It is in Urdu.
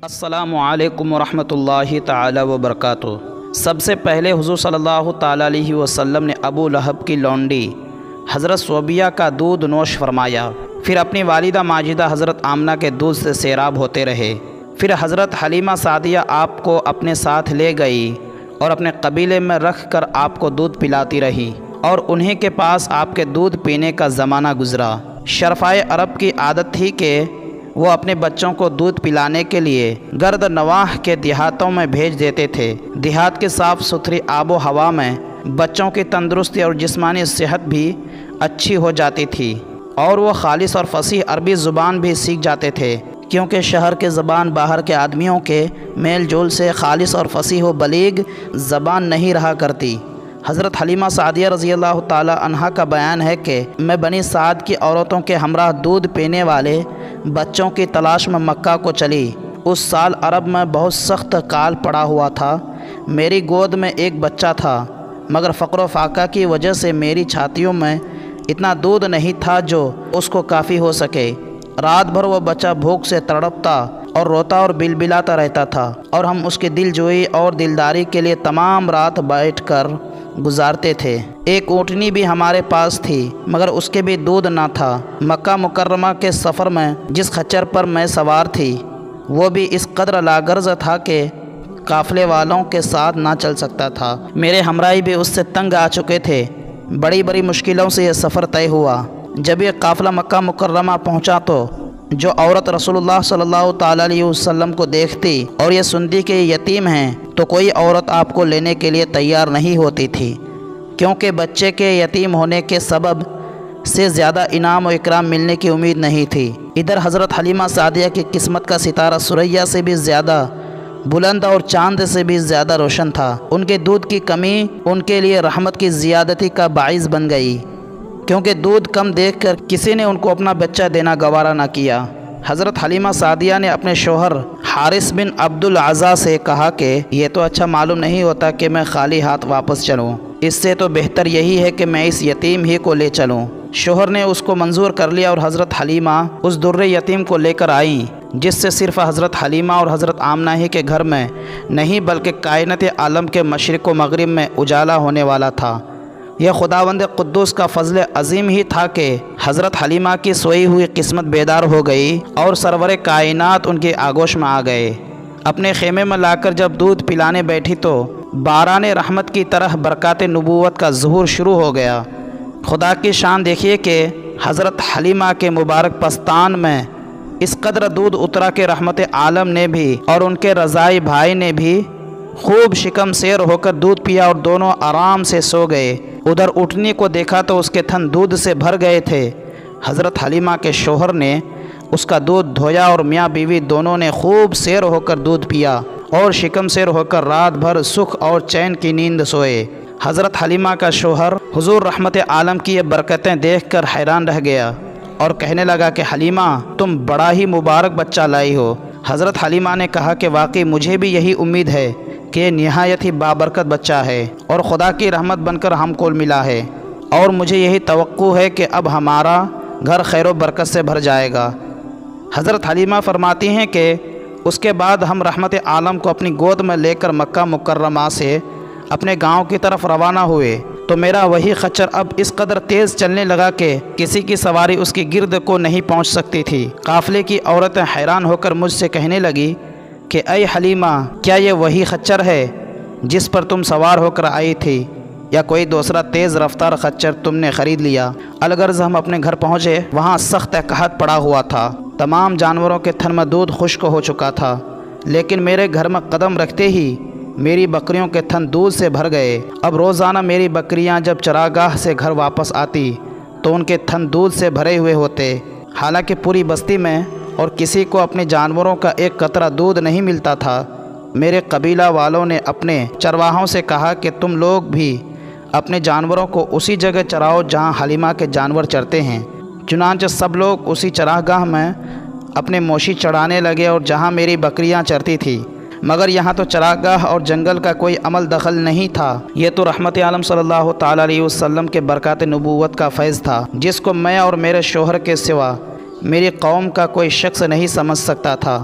السلام علیکم ورحمۃ اللہ تعالی وبرکاتہ۔ سب سے پہلے حضور صلی اللہ تعالی علیہ وسلم نے ابو لہب کی لونڈی حضرت صوبیہ کا دودھ نوش فرمایا، پھر اپنی والدہ ماجدہ حضرت آمنہ کے دودھ سے سیراب ہوتے رہے۔ پھر حضرت حلیمہ سعدیہ آپ کو اپنے ساتھ لے گئی اور اپنے قبیلے میں رکھ کر آپ کو دودھ پلاتی رہی، اور انہیں کے پاس آپ کے دودھ پینے کا زمانہ گزرا۔ شرفائے عرب کی عادت تھی کہ وہ اپنے بچوں کو دودھ پلانے کے لیے گرد نواح کے دیہاتوں میں بھیج دیتے تھے۔ دیہات کے صاف ستھری آب و ہوا میں بچوں کی تندرستی اور جسمانی صحت بھی اچھی ہو جاتی تھی، اور وہ خالص اور فصیح عربی زبان بھی سیکھ جاتے تھے، کیونکہ شہر کے زبان باہر کے آدمیوں کے میل جول سے خالص اور فصیح و بلیغ زبان نہیں رہا کرتی۔ حضرت حلیمہ سعدیہ رضی اللہ تعالی عنہا کا بیان ہے کہ میں بنی سعد کی عورتوں کے ہمراہ دودھ پینے والے بچوں کی تلاش میں مکہ کو چلی۔ اس سال عرب میں بہت سخت کال پڑا ہوا تھا۔ میری گود میں ایک بچہ تھا، مگر فقر و فاقہ کی وجہ سے میری چھاتیوں میں اتنا دودھ نہیں تھا جو اس کو کافی ہو سکے۔ رات بھر وہ بچہ بھوک سے تڑپتا اور روتا اور بلبلاتا رہتا تھا، اور ہم اس کی دل جوئی اور دلداری کے لیے تمام رات بیٹھ کر گزارتے تھے۔ ایک اونٹنی بھی ہمارے پاس تھی، مگر اس کے بھی دودھ نہ تھا۔ مکہ مکرمہ کے سفر میں جس خچر پر میں سوار تھی وہ بھی اس قدر لاغرض تھا کہ قافلے والوں کے ساتھ نہ چل سکتا تھا۔ میرے ہمراہی بھی اس سے تنگ آ چکے تھے۔ بڑی بڑی مشکلوں سے یہ سفر طے ہوا۔ جب یہ قافلہ مکہ مکرمہ پہنچا تو جو عورت رسول اللہ صلی اللہ تعالی علیہ وسلم کو دیکھتی اور یہ سنتی کہ یہ یتیم ہیں تو کوئی عورت آپ کو لینے کے لیے تیار نہیں ہوتی تھی، کیونکہ بچے کے یتیم ہونے کے سبب سے زیادہ انعام و اکرام ملنے کی امید نہیں تھی۔ ادھر حضرت حلیمہ سعدیہ کی قسمت کا ستارہ ثریا سے بھی زیادہ بلند اور چاند سے بھی زیادہ روشن تھا۔ ان کے دودھ کی کمی ان کے لیے رحمت کی زیادتی کا باعث بن گئی، کیونکہ دودھ کم دیکھ کر کسی نے ان کو اپنا بچہ دینا گوارا نہ کیا۔ حضرت حلیمہ سعدیہ نے اپنے شوہر حارث بن عبد العزا سے کہا کہ یہ تو اچھا معلوم نہیں ہوتا کہ میں خالی ہاتھ واپس چلوں، اس سے تو بہتر یہی ہے کہ میں اس یتیم ہی کو لے چلوں۔ شوہر نے اس کو منظور کر لیا اور حضرت حلیمہ اس در یتیم کو لے کر آئیں، جس سے صرف حضرت حلیمہ اور حضرت آمنہ ہی کے گھر میں نہیں بلکہ کائنات عالم کے مشرق و مغرب میں اجالا ہونے والا تھا۔ یہ خداوند قدوس کا فضل عظیم ہی تھا کہ حضرت حلیمہ کی سوئی ہوئی قسمت بیدار ہو گئی اور سرور کائنات ان کی آغوش میں آ گئے۔ اپنے خیمے میں لا کر جب دودھ پلانے بیٹھی تو باران رحمت کی طرح برکات نبوت کا ظہور شروع ہو گیا۔ خدا کی شان دیکھیے کہ حضرت حلیمہ کے مبارک پستان میں اس قدر دودھ اترا کہ رحمت عالم نے بھی اور ان کے رضائی بھائی نے بھی خوب شکم سیر ہو کر دودھ پیا اور دونوں آرام سے سو گئے۔ ادھر اٹھنی کو دیکھا تو اس کے تھن دودھ سے بھر گئے تھے۔ حضرت حلیمہ کے شوہر نے اس کا دودھ دھویا اور میاں بیوی دونوں نے خوب سیر ہو کر دودھ پیا اور شکم سیر ہو کر رات بھر سکھ اور چین کی نیند سوئے۔ حضرت حلیمہ کا شوہر حضور رحمت عالم کی یہ برکتیں دیکھ کر حیران رہ گیا اور کہنے لگا کہ حلیمہ تم بڑا ہی مبارک بچہ لائی ہو۔ حضرت حلیمہ نے کہا کہ واقعی مجھے بھی یہی امید ہے کہ نہایت ہی بابرکت بچہ ہے اور خدا کی رحمت بن کر ہم کو ملا ہے، اور مجھے یہی توقع ہے کہ اب ہمارا گھر خیر و برکت سے بھر جائے گا۔ حضرت حلیمہ فرماتی ہیں کہ اس کے بعد ہم رحمت عالم کو اپنی گود میں لے کر مکہ مکرمہ سے اپنے گاؤں کی طرف روانہ ہوئے تو میرا وہی خچر اب اس قدر تیز چلنے لگا کہ کسی کی سواری اس کی گرد کو نہیں پہنچ سکتی تھی۔ قافلے کی عورتیں حیران ہو کر مجھ سے کہنے لگی کہ اے حلیمہ، کیا یہ وہی خچر ہے جس پر تم سوار ہو کر آئی تھی، یا کوئی دوسرا تیز رفتار خچر تم نے خرید لیا؟ الغرض ہم اپنے گھر پہنچے، وہاں سخت قحط پڑا ہوا تھا۔ تمام جانوروں کے تھن میں دودھ خشک ہو چکا تھا، لیکن میرے گھر میں قدم رکھتے ہی میری بکریوں کے تھن دودھ سے بھر گئے۔ اب روزانہ میری بکریاں جب چراگاہ سے گھر واپس آتی تو ان کے تھن دودھ سے بھرے ہوئے ہوتے، حالانکہ پوری بستی میں اور کسی کو اپنے جانوروں کا ایک قطرہ دودھ نہیں ملتا تھا۔ میرے قبیلہ والوں نے اپنے چرواہوں سے کہا کہ تم لوگ بھی اپنے جانوروں کو اسی جگہ چراؤ جہاں حلیمہ کے جانور چرتے ہیں۔ چنانچہ سب لوگ اسی چراگاہ میں اپنے مویشی چڑھانے لگے اور جہاں میری بکریاں چرتی تھیں، مگر یہاں تو چراگاہ اور جنگل کا کوئی عمل دخل نہیں تھا۔ یہ تو رحمت عالم صلی اللہ تعالی علیہ وسلم کے برکات نبوت کا فیض تھا، جس کو میں اور میرے شوہر کے سوا میری قوم کا کوئی شخص نہیں سمجھ سکتا تھا،